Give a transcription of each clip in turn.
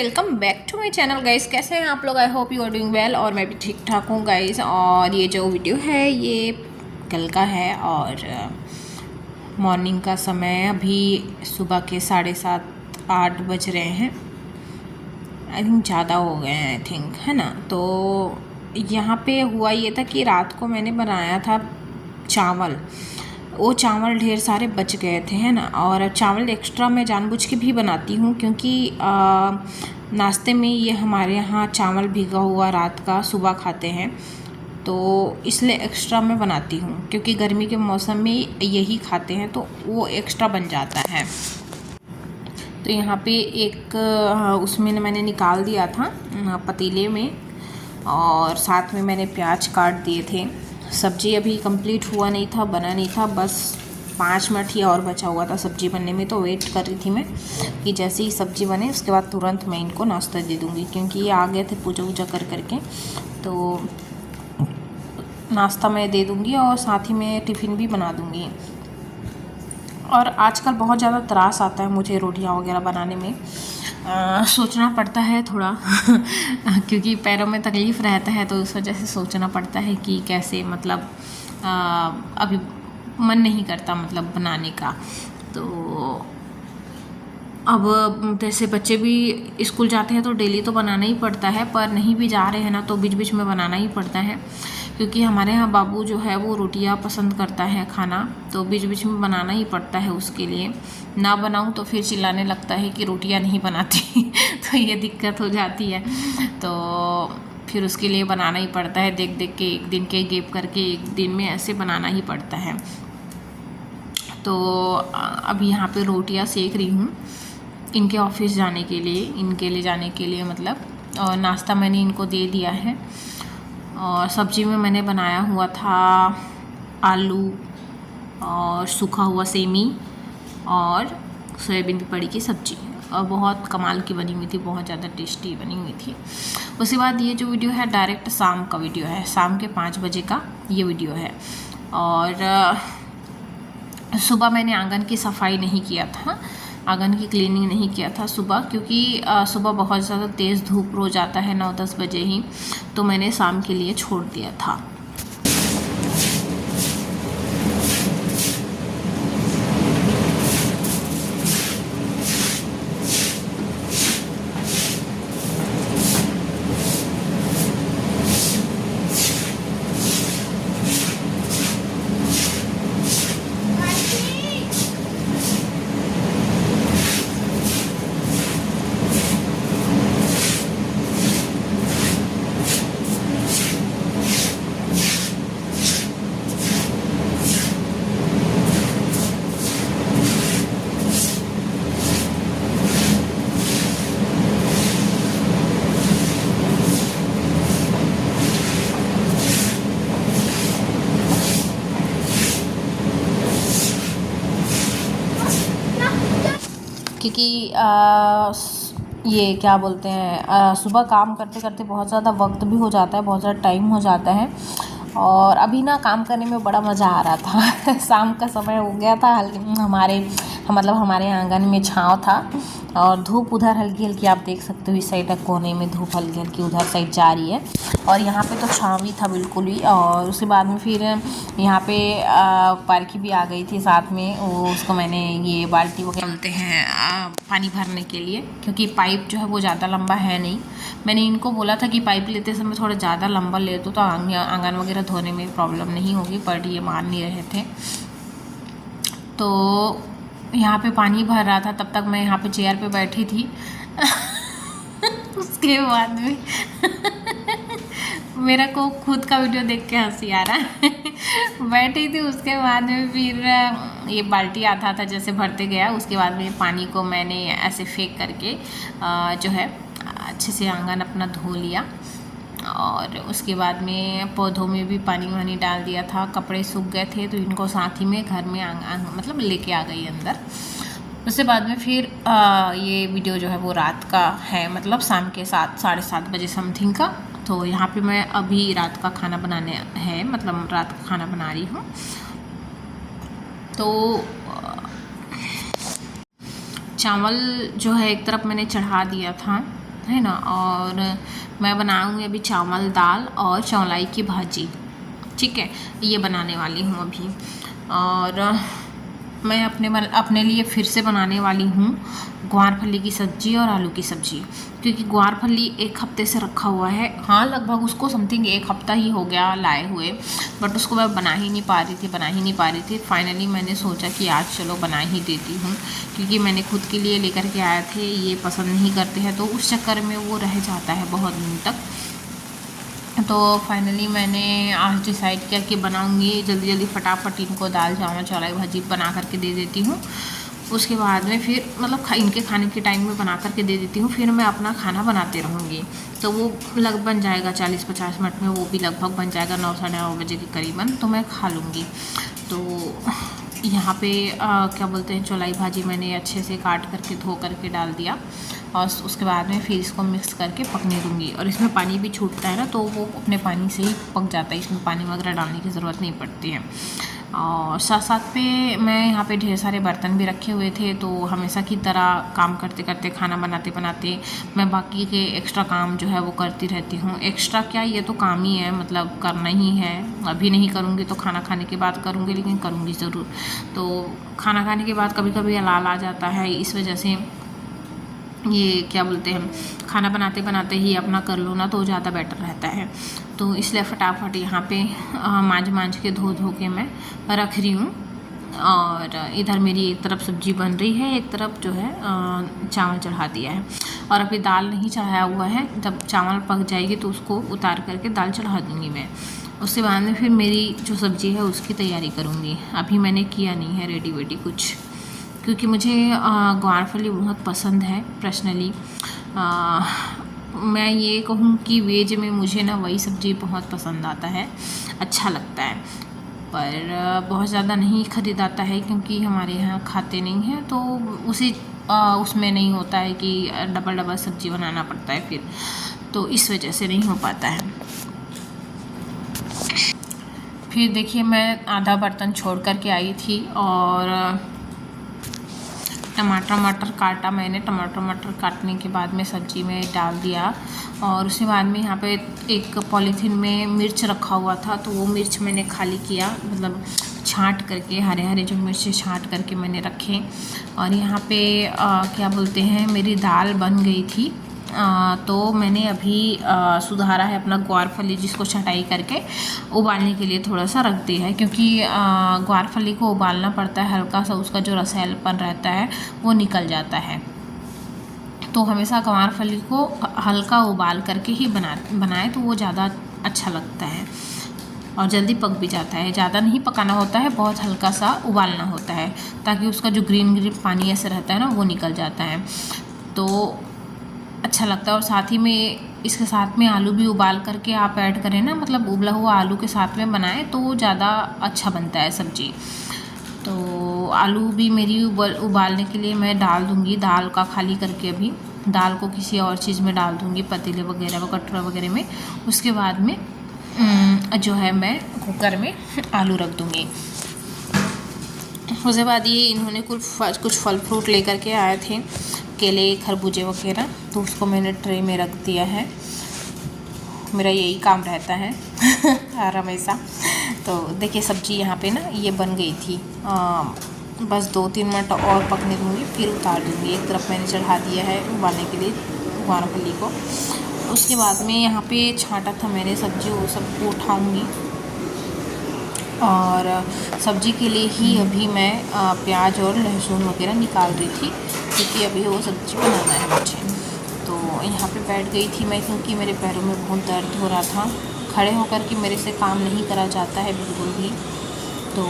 Welcome back to my channel guys. कैसे हैं आप लोग? I hope you are doing well. और मैं भी ठीक ठाक हूँ गाइस। और ये जो वीडियो है ये कल का है और मॉर्निंग का समय अभी सुबह के 7:30-8 बज रहे हैं। आई थिंक ज़्यादा हो गए हैं, आई थिंक, है ना। तो यहाँ पे हुआ ये था कि रात को मैंने बनाया था चावल। वो चावल ढेर सारे बच गए थे, है ना। और चावल एक्स्ट्रा मैं जानबूझ के भी बनाती हूँ क्योंकि नाश्ते में ये हमारे यहाँ चावल भीगा हुआ रात का सुबह खाते हैं, तो इसलिए एक्स्ट्रा मैं बनाती हूँ क्योंकि गर्मी के मौसम में यही खाते हैं तो वो एक्स्ट्रा बन जाता है। तो यहाँ पे एक उसमें मैंने निकाल दिया था पतीले में, और साथ में मैंने प्याज काट दिए थे। सब्ज़ी अभी कंप्लीट हुआ नहीं था, बना नहीं था, बस 5 मिनट ही और बचा हुआ था सब्ज़ी बनने में। तो वेट कर रही थी मैं कि जैसे ही सब्ज़ी बने उसके बाद तुरंत मैं इनको नाश्ता दे दूँगी क्योंकि ये आ गए थे पूजा वूजा कर करके। तो नाश्ता मैं दे दूँगी और साथ ही में टिफ़िन भी बना दूँगी। और आजकल बहुत ज़्यादा त्रास आता है मुझे रोटियां वगैरह बनाने में। सोचना पड़ता है थोड़ा क्योंकि पैरों में तकलीफ़ रहता है, तो उस वजह से सोचना पड़ता है कि कैसे, मतलब अभी मन नहीं करता मतलब बनाने का। तो अब जैसे बच्चे भी स्कूल जाते हैं तो डेली तो बनाना ही पड़ता है, पर नहीं भी जा रहे हैं ना तो बीच बीच में बनाना ही पड़ता है क्योंकि हमारे यहाँ बाबू जो है वो रोटियाँ पसंद करता है खाना, तो बीच बीच में बनाना ही पड़ता है उसके लिए। ना बनाऊँ तो फिर चिल्लाने लगता है कि रोटियाँ नहीं बनाती तो ये दिक्कत हो जाती है। तो फिर उसके लिए बनाना ही पड़ता है, देख देख के एक दिन के गैप करके एक दिन में ऐसे बनाना ही पड़ता है। तो अभी यहाँ पे रोटियाँ सेक रही हूँ इनके ऑफिस जाने के लिए, इनके ले जाने के लिए मतलब। और नाश्ता मैंने इनको दे दिया है। और सब्ज़ी में मैंने बनाया हुआ था आलू और सूखा हुआ सेमी और सोयाबीन की बड़ी की सब्ज़ी, और बहुत कमाल की बनी हुई थी, बहुत ज़्यादा टेस्टी बनी हुई थी। उसके बाद ये जो वीडियो है डायरेक्ट शाम का वीडियो है, शाम के 5 बजे का ये वीडियो है। और सुबह मैंने आंगन की सफाई नहीं किया था, आंगन की क्लीनिंग नहीं किया था सुबह क्योंकि सुबह बहुत ज़्यादा तेज़ धूप हो जाता है 9-10 बजे ही, तो मैंने शाम के लिए छोड़ दिया था। क्योंकि ये क्या बोलते हैं, सुबह काम करते करते बहुत ज़्यादा वक्त भी हो जाता है, बहुत ज़्यादा टाइम हो जाता है। और अभी ना काम करने में बड़ा मज़ा आ रहा था शाम का समय हो गया था, हमारे आंगन में छाँव था और धूप उधर हल्की हल्की आप देख सकते हो, इस साइड कोने में धूप हल्की हल्की उधर साइड जा रही है और यहाँ पे तो छाँव ही था बिल्कुल ही। और उसके बाद में फिर यहाँ पे पालकी भी आ गई थी साथ में, वो उसको मैंने ये बाल्टी वगैरह बोलते हैं पानी भरने के लिए, क्योंकि पाइप जो है वो ज़्यादा लंबा है नहीं। मैंने इनको बोला था कि पाइप लेते समय थोड़ा ज़्यादा लंबा ले दो तो आंगन वगैरह धोने में प्रॉब्लम नहीं होगी, बट ये मान नहीं रहे थे। तो यहाँ पे पानी भर रहा था, तब तक मैं यहाँ पे चेयर पे बैठी थी उसके बाद में मेरा को खुद का वीडियो देख के हंसी आ रहा है बैठी थी। उसके बाद में फिर ये बाल्टी आता था जैसे भरते गया, उसके बाद में पानी को मैंने ऐसे फेंक करके जो है अच्छे से आंगन अपना धो लिया। और उसके बाद में पौधों में भी पानी वानी डाल दिया था, कपड़े सूख गए थे तो इनको साथ ही में घर में मतलब लेके आ गई अंदर। उसके बाद में फिर ये वीडियो जो है वो रात का है, मतलब शाम के 7-7:30 बजे समथिंग का। तो यहाँ पे मैं अभी रात का खाना बनाने है, मतलब रात का खाना बना रही हूँ। तो चावल जो है एक तरफ मैंने चढ़ा दिया था है ना। और मैं बनाऊँगी अभी चावल दाल और चौलाई की भाजी, ठीक है, ये बनाने वाली हूँ अभी। और मैं अपने लिए फिर से बनाने वाली हूँ ग्वार फली की सब्ज़ी और आलू की सब्ज़ी, क्योंकि ग्वार फली एक हफ्ते से रखा हुआ है। हाँ, लगभग उसको समथिंग 1 हफ्ता ही हो गया लाए हुए, बट उसको मैं बना ही नहीं पा रही थी। फाइनली मैंने सोचा कि आज चलो बना ही देती हूँ, क्योंकि मैंने खुद के लिए लेकर के आए थे, ये पसंद नहीं करते हैं तो उस चक्कर में वो रह जाता है बहुत दिन तक। तो फाइनली मैंने आज डिसाइड किया कि बनाऊंगी जल्दी फटाफट इनको दाल चावल चौलाई भाजी बना करके दे देती हूँ। उसके बाद में फिर मतलब इनके खाने के टाइम में बना करके दे देती हूँ, फिर मैं अपना खाना बनाते रहूँगी। तो वो बन जाएगा 40-50 मिनट में, वो भी लगभग बन जाएगा 9 साढ़े 9 बजे के करीबन, तो मैं खा लूँगी। तो यहाँ पे क्या बोलते हैं, चौलाई भाजी मैंने अच्छे से काट करके धो करके डाल दिया, और उसके बाद में फिर इसको मिक्स करके पकने दूँगी। और इसमें पानी भी छूटता है ना, तो वो अपने पानी से ही पक जाता है, इसमें पानी वगैरह डालने की ज़रूरत नहीं पड़ती है। और साथ पे मैं यहाँ पे ढेर सारे बर्तन भी रखे हुए थे, तो हमेशा की तरह काम करते करते खाना बनाते बनाते मैं बाकी के एक्स्ट्रा काम जो है वो करती रहती हूँ। एक्स्ट्रा क्या, ये तो काम ही है, मतलब करना ही है। अभी नहीं करूँगी तो खाना खाने के बाद करूँगी, लेकिन करूँगी ज़रूर। तो खाना खाने के बाद कभी कभी अलाल आ जाता है, इस वजह से ये क्या बोलते हैं, खाना बनाते बनाते ही अपना कर लो ना तो ज़्यादा बेटर रहता है। तो इसलिए फटाफट यहाँ पे मांझ के धो के मैं रख रही हूँ। और इधर मेरी एक तरफ सब्जी बन रही है, एक तरफ जो है चावल चढ़ा दिया है। और अभी दाल नहीं चढ़ाया हुआ है, जब चावल पक जाएगी तो उसको उतार करके दाल चढ़ा दूँगी मैं। उसके बाद में फिर मेरी जो सब्ज़ी है उसकी तैयारी करूँगी। अभी मैंने किया नहीं है रेडी वेडी कुछ, क्योंकि मुझे ग्वार फली बहुत पसंद है पर्सनली। मैं ये कहूँ कि वेज में मुझे ना वही सब्ज़ी बहुत पसंद आता है, अच्छा लगता है, पर बहुत ज़्यादा नहीं ख़रीद आता है, क्योंकि हमारे यहाँ खाते नहीं हैं। तो उसमें नहीं होता है कि डबल सब्ज़ी बनाना पड़ता है फिर, तो इस वजह से नहीं हो पाता है। फिर देखिए, मैं आधा बर्तन छोड़ कर के आई थी और टमाटर काटा मैंने। टमाटर काटने के बाद में सब्ज़ी में डाल दिया, और उसके बाद में यहाँ पे एक पॉलीथीन में मिर्च रखा हुआ था, तो वो मिर्च मैंने खाली किया, मतलब छांट करके हरे जो मिर्च छांट करके मैंने रखे। और यहाँ पे क्या बोलते हैं, मेरी दाल बन गई थी। तो मैंने अभी सुधारा है अपना ग्वार फली, जिसको छटाई करके उबालने के लिए थोड़ा सा रख दिया है, क्योंकि ग्वार फली को उबालना पड़ता है, हल्का सा उसका जो रसेलपन रहता है वो निकल जाता है। तो हमेशा ग्वार फली को हल्का उबाल करके ही बनाए तो वो ज़्यादा अच्छा लगता है और जल्दी पक भी जाता है। ज़्यादा नहीं पकाना होता है, बहुत हल्का सा उबालना होता है, ताकि उसका जो ग्रीन पानी ऐसे रहता है ना वो निकल जाता है, तो अच्छा लगता है। और साथ ही में इसके साथ में आलू भी उबाल करके आप ऐड करें ना, मतलब उबला हुआ आलू के साथ में बनाएं तो ज़्यादा अच्छा बनता है सब्ज़ी। तो आलू भी मेरी उबालने के लिए मैं डाल दूँगी, दाल का खाली करके अभी दाल को किसी और चीज़ में डाल दूँगी, पतीले वगैरह कटोरा वगैरह में। उसके बाद में जो है मैं कुकर में आलू रख दूँगी। उसके बाद ये इन्होंने कुछ फल फ्रूट लेकर के आए थे, केले खरबूजे वगैरह, तो उसको मैंने ट्रे में रख दिया है। मेरा यही काम रहता है हमेशा। तो देखिए सब्ज़ी यहाँ पे ना ये बन गई थी, बस 2-3 मिनट और पकने दूँगी, फिर उतार दूँगी। एक तरफ मैंने चढ़ा दिया है उबालने के लिए ग्वार फली को। उसके बाद में यहाँ पे छांटा था मैंने सब्ज़ी, वो सबको उठाऊँगी। और सब्ज़ी के लिए ही अभी मैं प्याज और लहसुन वगैरह निकाल रही थी, क्योंकि अभी वो सब्ज़ी बनाना है मुझे। तो यहाँ पे बैठ गई थी मैं, क्योंकि मेरे पैरों में बहुत दर्द हो रहा था। खड़े होकर के मेरे से काम नहीं करा जाता है बिल्कुल भी, तो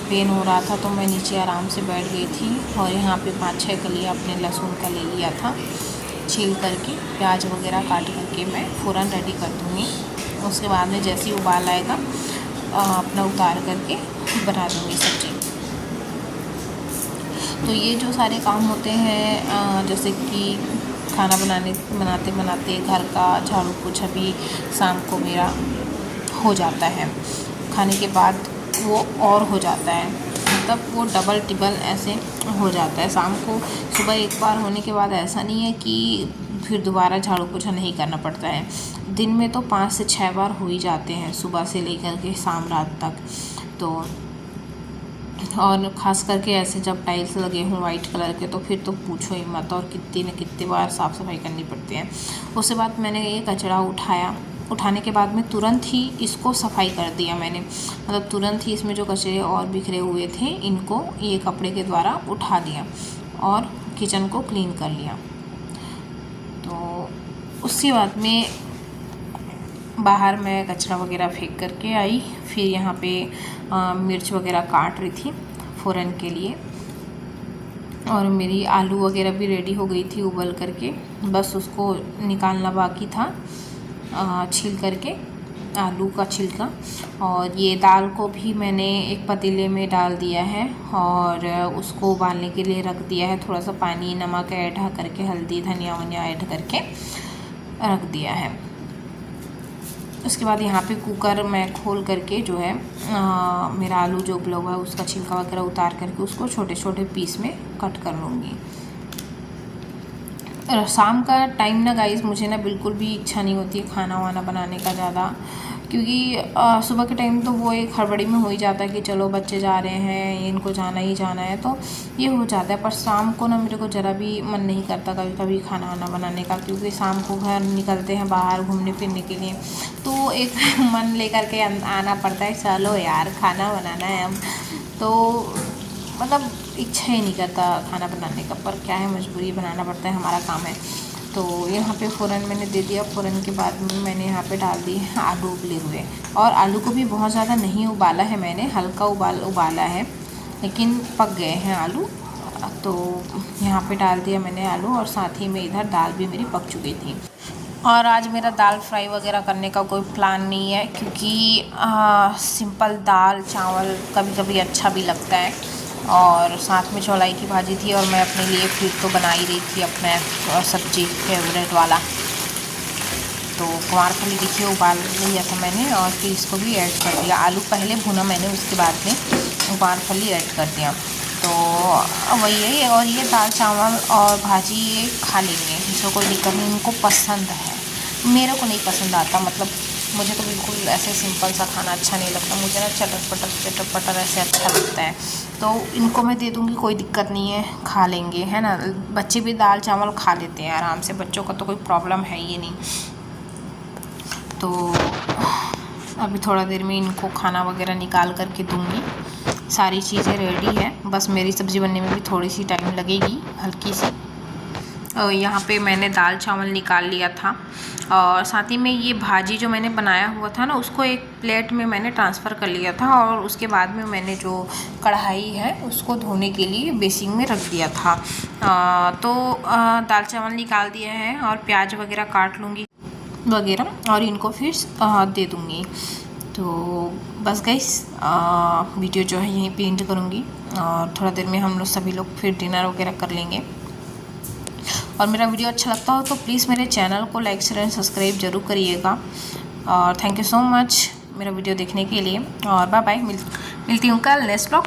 पेन हो रहा था, तो मैं नीचे आराम से बैठ गई थी। और यहाँ पे 5-6 कलियाँ अपने लहसुन का ले लिया था, छील करके प्याज वगैरह काट करके मैं फ़ौरन रेडी कर दूँगी। उसके बाद में जैसे ही उबाल आएगा अपना उतार करके बना दूँगी सब्ज़ी। तो ये जो सारे काम होते हैं, जैसे कि खाना बनाते बनाते घर का झाड़ू पोछा भी शाम को मेरा हो जाता है। खाने के बाद वो और हो जाता है, मतलब वो डबल टिबल ऐसे हो जाता है शाम को। सुबह एक बार होने के बाद ऐसा नहीं है कि फिर दोबारा झाड़ू पोछा नहीं करना पड़ता है। दिन में तो 5 से 6 बार हो ही जाते हैं, सुबह से लेकर के शाम रात तक। तो और ख़ास करके ऐसे जब टाइल्स लगे हों वाइट कलर के तो फिर तो पूछो ही मत, और कितनी न कितनी बार साफ़ सफाई करनी पड़ती है। उसके बाद मैंने ये कचरा उठाया, उठाने के बाद में तुरंत ही इसको सफाई कर दिया मैंने, मतलब तुरंत ही इसमें जो कचरे और बिखरे हुए थे इनको ये कपड़े के द्वारा उठा दिया और किचन को क्लीन कर लिया। तो उसके बाद में बाहर मैं कचरा वगैरह फेंक करके आई, फिर यहाँ पे मिर्च वगैरह काट रही थी फ़ौरन के लिए, और मेरी आलू वगैरह भी रेडी हो गई थी उबल करके, बस उसको निकालना बाकी था छील करके आलू का छिलका। और ये दाल को भी मैंने एक पतीले में डाल दिया है और उसको उबालने के लिए रख दिया है। थोड़ा सा पानी नमक ऐड करके, हल्दी धनिया वनिया ऐड करके रख दिया है। उसके बाद यहाँ पे कुकर मैं खोल करके जो है मेरा आलू जो उबला हुआ है उसका छिलका वगैरह उतार करके उसको छोटे छोटे पीस में कट कर लूँगी। शाम का टाइम ना गाइस मुझे ना बिल्कुल भी इच्छा नहीं होती है खाना वाना बनाने का ज़्यादा, क्योंकि सुबह के टाइम तो वो एक हड़बड़ी में हो ही जाता है कि चलो बच्चे जा रहे हैं, इनको जाना ही जाना है, तो ये हो जाता है। पर शाम को ना मेरे को ज़रा भी मन नहीं करता कभी कभी खाना वाना बनाने का, क्योंकि शाम को घर निकलते हैं बाहर घूमने फिरने के लिए, तो एक मन लेकर के आना पड़ता है, चलो यार खाना बनाना है अब, तो मतलब इच्छा ही नहीं करता खाना बनाने का, पर क्या है मजबूरी, बनाना पड़ता है, हमारा काम है। तो यहाँ पे फ़ौरन मैंने दे दिया। फ़ौरन के बाद में मैंने यहाँ पे डाल दी आलू उबले हुए, और आलू को भी बहुत ज़्यादा नहीं उबाला है मैंने, हल्का उबाला है, लेकिन पक गए हैं आलू। तो यहाँ पे डाल दिया मैंने आलू, और साथ ही में इधर दाल भी मेरी पक चुकी थी। और आज मेरा दाल फ्राई वगैरह करने का कोई प्लान नहीं है, क्योंकि सिंपल दाल चावल कभी कभी अच्छा भी लगता है, और साथ में चौलाई की भाजी थी, और मैं अपने लिए फिर तो बना ही रही थी अपने सब्जी फेवरेट वाला। तो ग्वारफली देखिए उबाल लिया था मैंने, और फिर इसको भी ऐड कर दिया। आलू पहले भुना मैंने, उसके बाद में ग्वारफली ऐड कर दिया। तो वही है, और ये दाल चावल और भाजी ये खा लेंगे, इसको कोई दिक्कत नहीं, इनको पसंद है, मेरे को नहीं पसंद आता, मतलब मुझे तो बिल्कुल ऐसे सिंपल सा खाना अच्छा नहीं लगता, मुझे ना चटर पटर ऐसे अच्छा लगता है। तो इनको मैं दे दूँगी, कोई दिक्कत नहीं है, खा लेंगे, है ना। बच्चे भी दाल चावल खा लेते हैं आराम से, बच्चों का तो कोई प्रॉब्लम है ही नहीं। तो अभी थोड़ा देर में इनको खाना वगैरह निकाल करके दूँगी। सारी चीज़ें रेडी है, बस मेरी सब्ज़ी बनने में भी थोड़ी सी टाइम लगेगी, हल्की सी। और यहाँ पे मैंने दाल चावल निकाल लिया था, और साथ ही में ये भाजी जो मैंने बनाया हुआ था ना उसको एक प्लेट में मैंने ट्रांसफ़र कर लिया था, और उसके बाद में मैंने जो कढ़ाई है उसको धोने के लिए बेसिन में रख दिया था। तो दाल चावल निकाल दिया है, और प्याज वगैरह काट लूँगी वगैरह, और इनको फिर दे दूँगी। तो बस गाइस वीडियो जो है यहीं पे एंड करूँगी, और थोड़ा देर में हम लोग सभी लोग फिर डिनर वगैरह कर लेंगे। और मेरा वीडियो अच्छा लगता हो तो प्लीज़ मेरे चैनल को लाइक शेयर एंड सब्सक्राइब जरूर करिएगा। और थैंक यू सो मच मेरा वीडियो देखने के लिए, और बाय बाय, मिलती हूँ कल नेक्स्ट ब्लॉग।